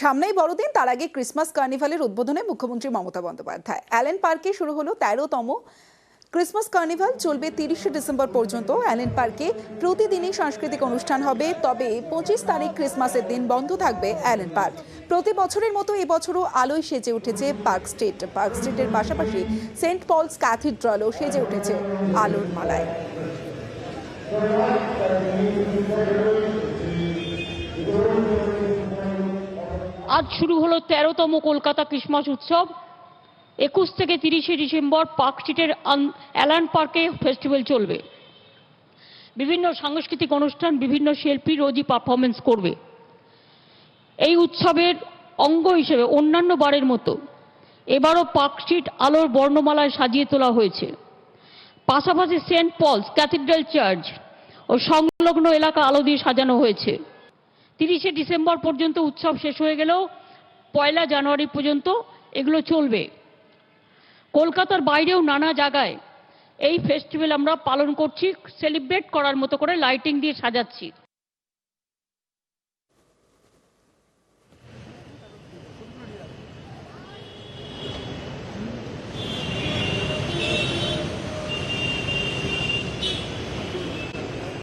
সামনেই বড়দিন, তার আগে ক্রিসমাস কার্নিভালের উদ্বোধনে মুখ্যমন্ত্রী মমতা বন্দ্যোপাধ্যায়। অ্যালেন পার্কে শুরু হলো 13তম ক্রিসমাস কার্নিভাল, চলবে 30শে ডিসেম্বর পর্যন্ত। অ্যালেন পার্কে প্রতিদিনই সাংস্কৃতিক অনুষ্ঠান হবে, তবে 25 তারিখ ক্রিসমাসের দিন বন্ধ থাকবে অ্যালেন পার্ক। প্রতি বছরের মতো এবছরও আলোয় সেজে উঠেছে পার্ক স্ট্রিট। পার্ক স্ট্রিটের পাশাপাশি সেন্ট পলস ক্যাথিড্রালও সেজে উঠেছে আলোর মালায়। আজ শুরু হলো 13তম কলকাতা ক্রিসমাস উৎসব। 21 থেকে 30শে ডিসেম্বর পার্ক স্ট্রিটের অ্যালেন পার্কে ফেস্টিভ্যাল চলবে। বিভিন্ন সাংস্কৃতিক অনুষ্ঠান, বিভিন্ন শিল্পী রোজই পারফরমেন্স করবে। এই উৎসবের অঙ্গ হিসেবে অন্যান্য বারের মতো এবারও পার্ক স্ট্রিট আলোর বর্ণমালায় সাজিয়ে তোলা হয়েছে। পাশাপাশি সেন্ট পলস ক্যাথিড্রাল চার্চ ও সংলগ্ন এলাকা আলো দিয়ে সাজানো হয়েছে। 30শে ডিসেম্বর পর্যন্ত উৎসব শেষ হয়ে গেলেও 1 জানুয়ারি পর্যন্ত এগুলো চলবে। কলকাতার বাইরেও নানা জায়গায় এই ফেস্টিভ্যাল আমরা পালন করছি, সেলিব্রেট করার মতো করে লাইটিং দিয়ে সাজাচ্ছি।